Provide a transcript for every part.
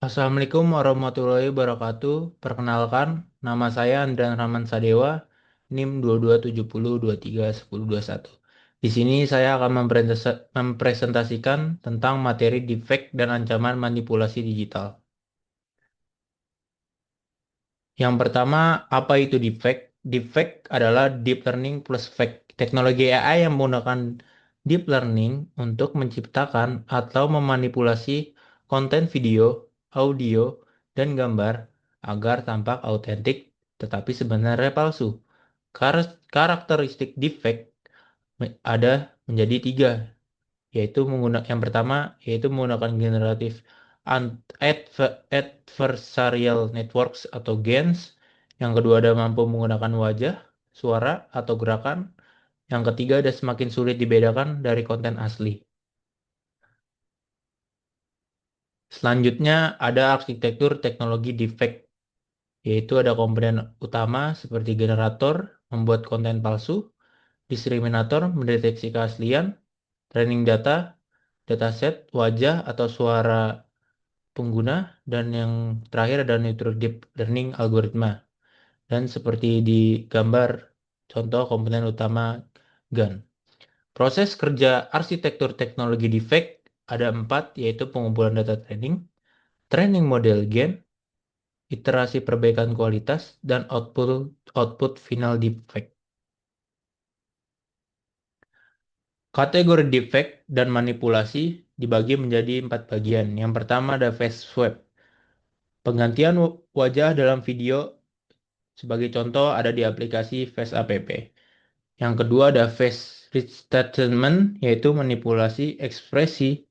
Assalamualaikum warahmatullahi wabarakatuh. Perkenalkan, nama saya Andrian Rahman Sadewa, NIM 2270231021. Di sini saya akan mempresentasikan tentang materi defect dan ancaman manipulasi digital. Yang pertama, apa itu defect? Defect adalah deep learning plus fake. Teknologi AI yang menggunakan deep learning untuk menciptakan atau memanipulasi konten video, audio, dan gambar agar tampak autentik tetapi sebenarnya palsu. Karakteristik defect ada menjadi tiga, yaitu yang pertama yaitu menggunakan generatif adversarial networks atau GANs. Yang kedua ada mampu menggunakan wajah, suara, atau gerakan. Yang ketiga ada semakin sulit dibedakan dari konten asli. Selanjutnya ada arsitektur teknologi defect, yaitu ada komponen utama seperti generator membuat konten palsu, diskriminator mendeteksi keaslian, training data, dataset, wajah atau suara pengguna, dan yang terakhir ada neutral deep learning algoritma. Dan seperti di gambar contoh komponen utama GAN. Proses kerja arsitektur teknologi defect ada empat, yaitu pengumpulan data training, training model GAN, iterasi perbaikan kualitas, dan output final defect. Kategori defect dan manipulasi dibagi menjadi empat bagian. Yang pertama ada face swap. Penggantian wajah dalam video sebagai contoh ada di aplikasi Face App. Yang kedua ada face restatement, yaitu manipulasi ekspresi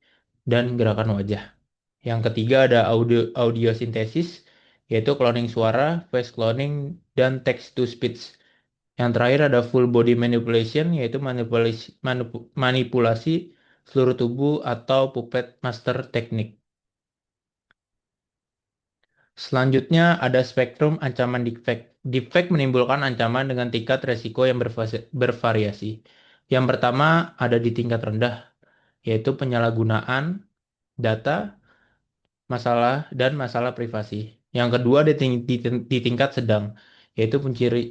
dan gerakan wajah. Yang ketiga ada audio sintesis, yaitu cloning suara, face cloning, dan text to speech. Yang terakhir ada full body manipulation, yaitu manipulasi seluruh tubuh atau puppet master teknik. Selanjutnya ada spektrum ancaman defect. Defect menimbulkan ancaman dengan tingkat resiko yang bervariasi. Yang pertama ada di tingkat rendah, yaitu penyalahgunaan data, masalah privasi. Yang kedua di tingkat sedang, yaitu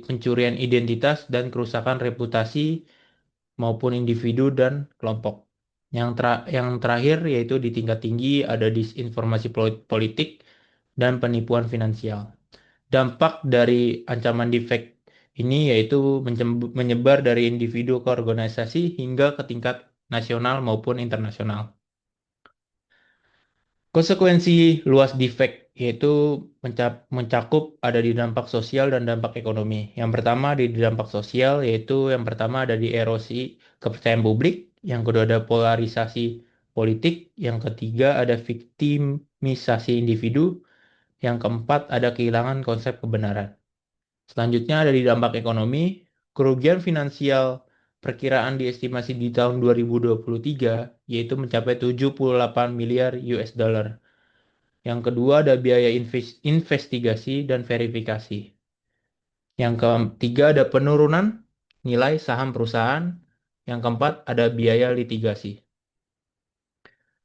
pencurian identitas dan kerusakan reputasi maupun individu dan kelompok. Yang terakhir yaitu di tingkat tinggi ada disinformasi politik dan penipuan finansial. Dampak dari ancaman defect ini yaitu menyebar dari individu ke organisasi hingga ke tingkat nasional maupun internasional. Konsekuensi luas defect yaitu mencakup ada di dampak sosial dan dampak ekonomi. Yang pertama di dampak sosial yaitu yang pertama ada di erosi kepercayaan publik, yang kedua ada polarisasi politik, yang ketiga ada viktimisasi individu, yang keempat ada kehilangan konsep kebenaran. Selanjutnya ada di dampak ekonomi, kerugian finansial perkiraan diestimasi di tahun 2023 yaitu mencapai 78 miliar US dollar. Yang kedua ada biaya investigasi dan verifikasi. Yang ketiga ada penurunan nilai saham perusahaan. Yang keempat ada biaya litigasi.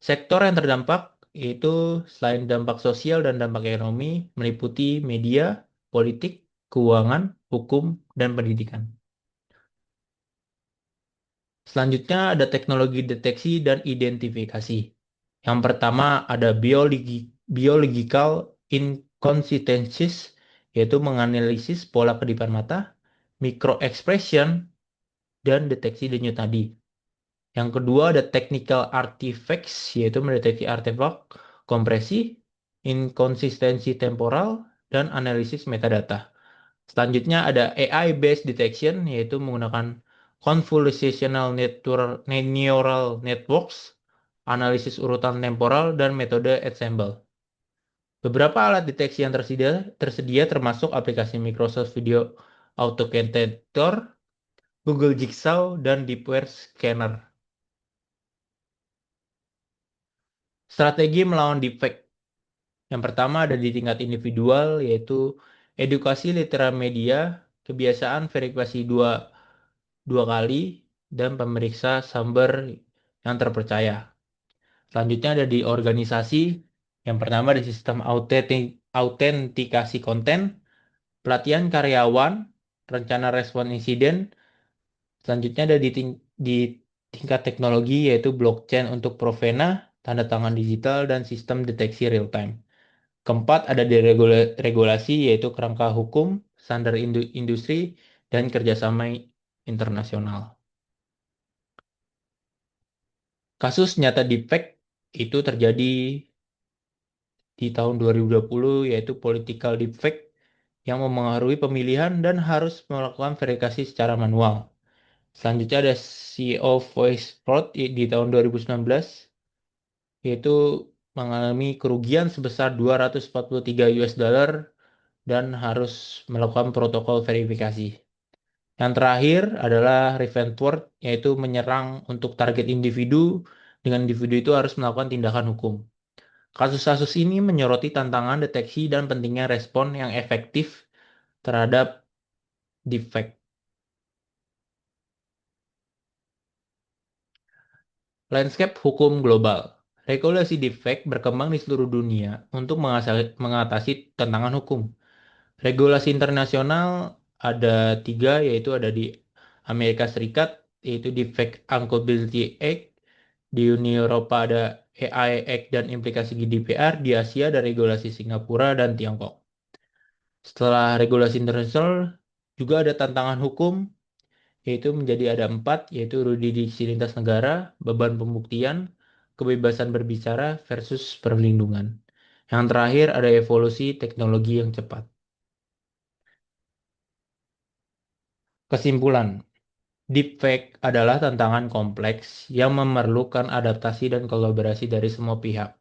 Sektor yang terdampak yaitu selain dampak sosial dan dampak ekonomi meliputi media, politik, keuangan, hukum, dan pendidikan. Selanjutnya ada teknologi deteksi dan identifikasi. Yang pertama ada biological inconsistencies, yaitu menganalisis pola kedipan mata, micro-expression, dan deteksi denyut nadi. Yang kedua ada technical artifacts, yaitu mendeteksi artefak, kompresi, inkonsistensi temporal, dan analisis metadata. Selanjutnya ada AI-based detection, yaitu menggunakan convolutional neural networks, analisis urutan temporal, dan metode ensemble. Beberapa alat deteksi yang tersedia termasuk aplikasi Microsoft Video Authenticator, Google Jigsaw, dan Deepware Scanner. Strategi melawan defect. Yang pertama ada di tingkat individual, yaitu edukasi literasi media, kebiasaan verifikasi dua kali, dan pemeriksa sumber yang terpercaya. Selanjutnya ada di organisasi, Yang pertama ada sistem autentikasi konten, pelatihan karyawan, rencana respon insiden. Selanjutnya ada di tingkat teknologi yaitu blockchain untuk Provena, tanda tangan digital, dan sistem deteksi real time. Keempat ada di regulasi yaitu kerangka hukum, standar industri, dan kerjasama internasional. Kasus nyata deepfake itu terjadi di tahun 2020 yaitu political deepfake yang memengaruhi pemilihan dan harus melakukan verifikasi secara manual. Selanjutnya ada CEO Voice Fraud di tahun 2019 yaitu mengalami kerugian sebesar 243 US dollar dan harus melakukan protokol verifikasi. Yang terakhir adalah revenge work, yaitu menyerang untuk target individu, dengan individu itu harus melakukan tindakan hukum. Kasus-kasus ini menyoroti tantangan deteksi dan pentingnya respon yang efektif terhadap defect. Landscape hukum global. Regulasi defect berkembang di seluruh dunia untuk mengatasi tantangan hukum. Regulasi internasional ada tiga, yaitu ada di Amerika Serikat, yaitu Defect Accountability Act. Di Uni Eropa ada AI Act dan implikasi GDPR. Di Asia ada regulasi Singapura dan Tiongkok. Setelah regulasi internasional, juga ada tantangan hukum, yaitu menjadi ada empat, yaitu yurisdiksi lintas negara, beban pembuktian, kebebasan berbicara versus perlindungan. Yang terakhir ada evolusi teknologi yang cepat. Kesimpulan, deepfake adalah tantangan kompleks yang memerlukan adaptasi dan kolaborasi dari semua pihak.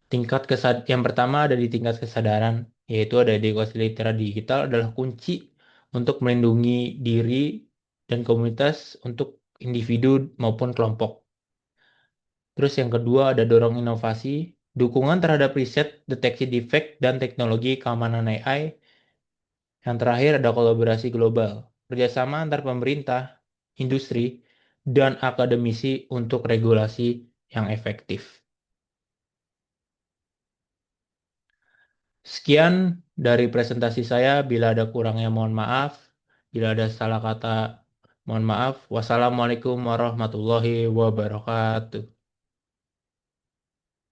Yang pertama ada di tingkat kesadaran, yaitu ada di edukasi literasi digital adalah kunci untuk melindungi diri dan komunitas untuk individu maupun kelompok. Terus yang kedua ada dorong inovasi, dukungan terhadap riset, deteksi defect, dan teknologi keamanan AI. Yang terakhir ada kolaborasi global, kerjasama antar pemerintah, industri, dan akademisi untuk regulasi yang efektif. Sekian dari presentasi saya. Bila ada kurangnya mohon maaf. Bila ada salah kata mohon maaf. Wassalamualaikum warahmatullahi wabarakatuh.